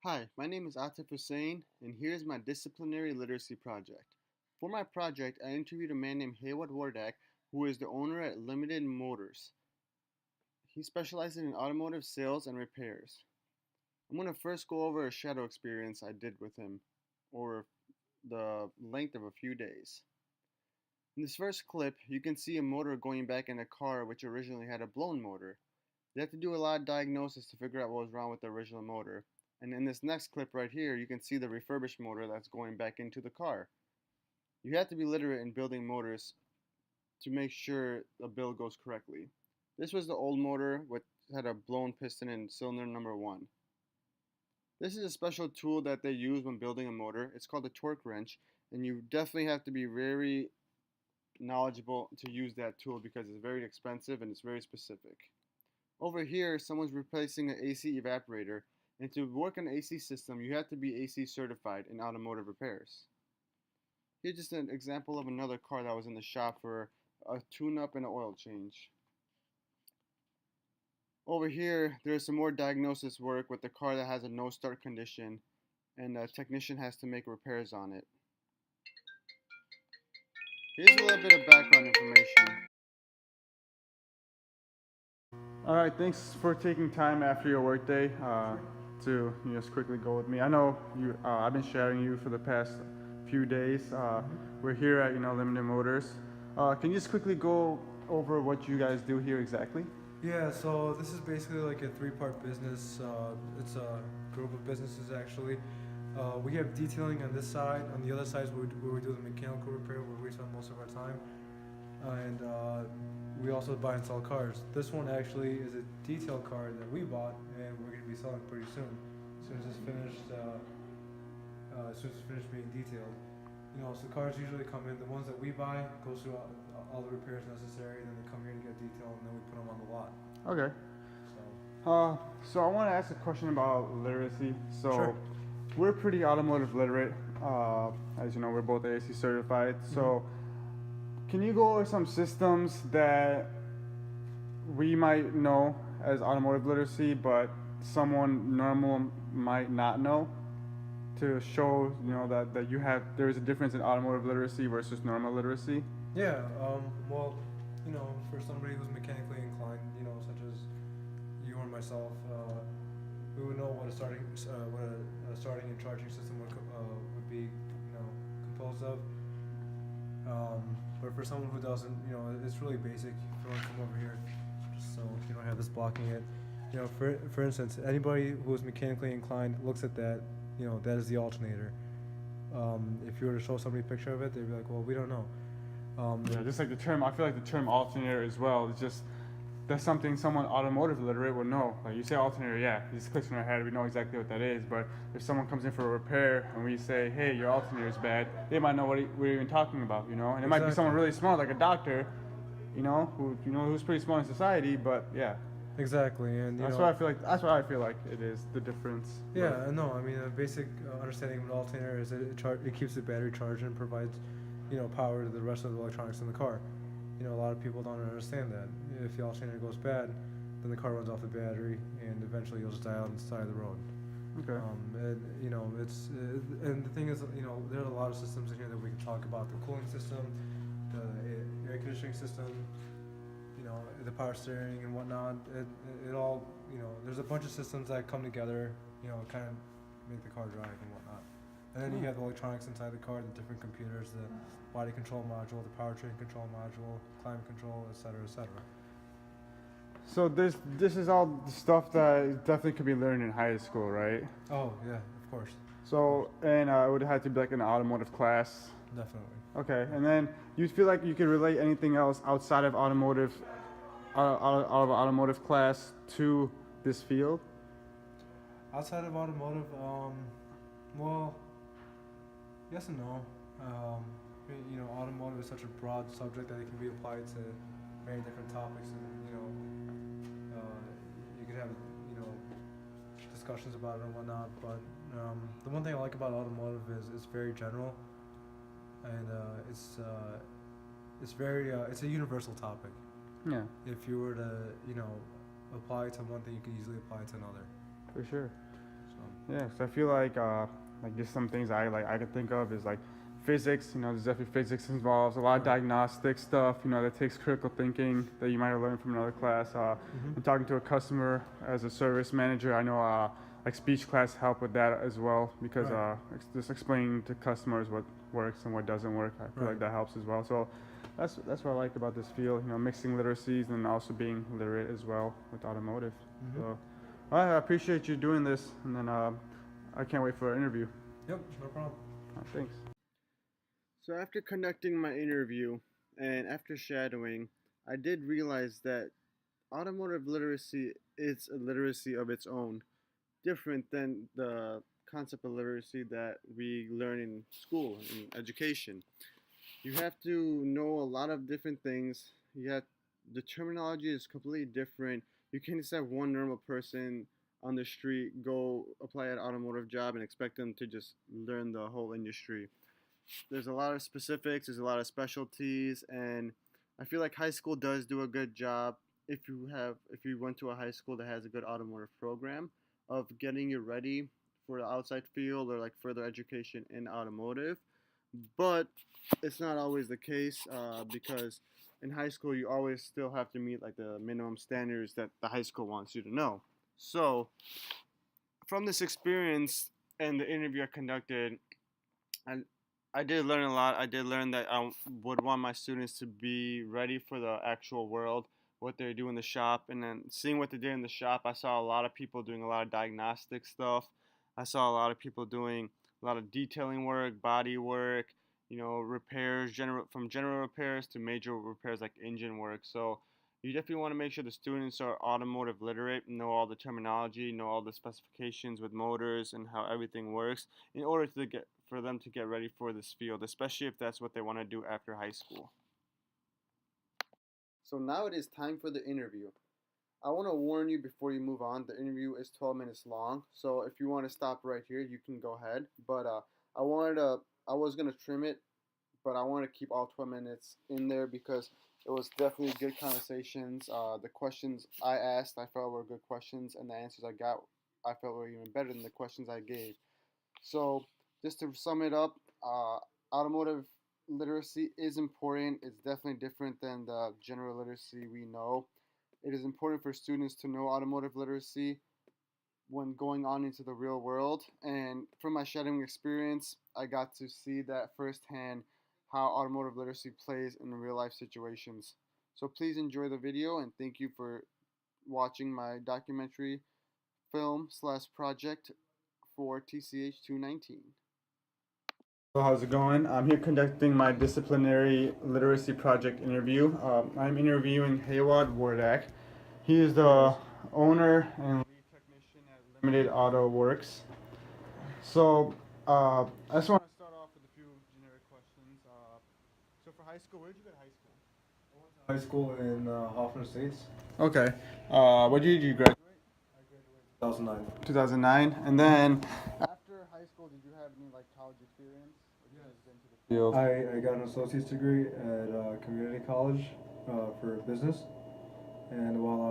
Hi, my name is Atif Hussain, and here's my Disciplinary Literacy Project. For my project, I interviewed a man named Haywood Wardak, who is the owner at Limited Motors. He specializes in automotive sales and repairs. I'm going to first go over a shadow experience I did with him over the length of a few days. In this first clip, you can see a motor going back in a car which originally had a blown motor. They have to do a lot of diagnosis to figure out what was wrong with the original motor. And in this next clip right here, you can see the refurbished motor that's going back into the car. You have to be literate in building motors to make sure the build goes correctly. This was the old motor, which had a blown piston in cylinder number 1. This is a special tool that they use when building a motor. It's called a torque wrench, and you definitely have to be very knowledgeable to use that tool because it's very expensive and it's very specific. Over here, someone's replacing an AC evaporator, and to work an AC system, you have to be AC certified in automotive repairs. Here's just an example of another car that was in the shop for a tune-up and an oil change. Over here, there's some more diagnosis work with the car that has a no-start condition, and the technician has to make repairs on it. Here's a little bit of background information. All right, thanks for taking time after your workday to just quickly go with me. I know you. I've been sharing you for the past few days. We're here at Limited Motors. Can you just quickly go over what you guys do here exactly? Yeah, so this is basically like a three-part business. It's a group of businesses actually. We have detailing on this side. On the other side is where we do the mechanical repair, where we spend most of our time. And we also buy and sell cars. This one actually is a detail car that we bought, and we're going to be selling pretty soon. As soon as it's finished, being detailed. So cars usually come in. The ones that we buy goes through all the repairs necessary, and then they come here to get detailed, and then we put them on the lot. Okay. So I want to ask a question about literacy. So Sure. we're pretty automotive literate. As you know, we're both AC certified. So can you go over some systems that we might know as automotive literacy, but someone normal might not know, to show that there's a difference in automotive literacy versus normal literacy? Yeah. Well, for somebody who's mechanically inclined, such as you or myself, we would know what a starting and charging system would be, composed of. But for someone who doesn't, it's really basic. If you want to come over here, just so you don't have this blocking it. For instance, anybody who is mechanically inclined looks at that. That is the alternator. If you were to show somebody a picture of it, they'd be like, "Well, we don't know." Yeah, just like the term, I feel like the term alternator as well. It's just that's something someone automotive literate would know. Like you say alternator, yeah, it just clicks in our head. We know exactly what that is. But if someone comes in for a repair and we say, "Hey, your alternator is bad," they might know what we're even talking about. And it might be someone really smart, like a doctor, who's pretty smart in society. But yeah. Exactly, and that's what I feel like. That's what I feel like it is the difference. Yeah, no, I mean a basic understanding of an alternator is that it keeps the battery charged and provides, power to the rest of the electronics in the car. A lot of people don't understand that. If the alternator goes bad, then the car runs off the battery, and eventually you'll just die out on the side of the road. Okay. It's and the thing is, there are a lot of systems in here that we can talk about: the cooling system, the air conditioning system, the power steering and whatnot. It all, there's a bunch of systems that come together, kind of make the car drive and whatnot. And then you have the electronics inside the car, the different computers, the body control module, the powertrain control module, climate control, etc., etc. So this is all the stuff that definitely could be learned in high school, right? Oh yeah, of course. So and it would have to be like an automotive class. Definitely. Okay, and then you feel like you could relate anything else outside of automotive class to this field? Outside of automotive, well, yes and no. Automotive is such a broad subject that it can be applied to many different topics, and you could have discussions about it and whatnot. But the one thing I like about automotive is it's very general, and it's a universal topic. Yeah. If you were to apply it to one thing, you could easily apply it to another. For sure. So Yeah, so I feel like just some things I could think of is like physics. You know, there's definitely physics involved. A lot of Right. diagnostic stuff. You know, that takes critical thinking that you might have learned from another class. Mm-hmm. And talking to a customer as a service manager, I know like speech class help with that as well because Right. just explaining to customers what works and what doesn't work. I feel Right. like that helps as well. So that's what I like about this field. You know, mixing literacies and also being literate as well with automotive. Mm-hmm. So I appreciate you doing this, and then I can't wait for our interview. Yep. No problem. Thanks. So after conducting my interview and after shadowing, I did realize that automotive literacy is a literacy of its own, different than the concept of literacy that we learn in school in education. You have to know a lot of different things. You have the terminology is completely different. You can't just have one normal person on the street go apply an automotive job and expect them to just learn the whole industry. There's a lot of specifics, there's a lot of specialties, and I feel like high school does do a good job if you went to a high school that has a good automotive program of getting you ready for the outside field or like further education in automotive. But it's not always the case because in high school you always still have to meet like the minimum standards that the high school wants you to know. So from this experience and the interview I conducted, I I did learn a lot. I did learn that I would want my students to be ready for the actual world, what they do in the shop, and then seeing what they did in the shop. I saw a lot of people doing a lot of diagnostic stuff. I saw a lot of people doing a lot of detailing work, body work, you know, repairs, general repairs to major repairs like engine work. So you definitely want to make sure the students are automotive literate, know all the terminology, know all the specifications with motors and how everything works in order to get for them to get ready for this field, especially if that's what they want to do after high school. So now it is time for the interview. I want to warn you before you move on. The interview is 12 minutes long, so if you want to stop right here, you can go ahead. But I wanted to, I was gonna trim it, but I want to keep all 12 minutes in there because it was definitely good conversations. The questions I asked, I felt were good questions, and the answers I got, I felt were even better than the questions I gave. So, just to sum it up, automotive literacy is important. It's definitely different than the general literacy we know. It is important for students to know automotive literacy when going on into the real world. And from my shadowing experience, I got to see that firsthand how automotive literacy plays in real life situations. So please enjoy the video and thank you for watching my documentary film slash project for TCH 219. So how's it going? I'm here conducting my disciplinary literacy project interview. I'm interviewing Hayward Wardak. He is the owner and lead technician at Limited Auto Works. So I just want to start off with a few generic questions. So for high school, where did you go to high school? High school in Hoffman Estates. Okay. What year did you graduate? I graduated 2009. 2009. And then after high school, did you have any like college experience? Or did you just get into the field? I got an associate's degree at community college for business, and while I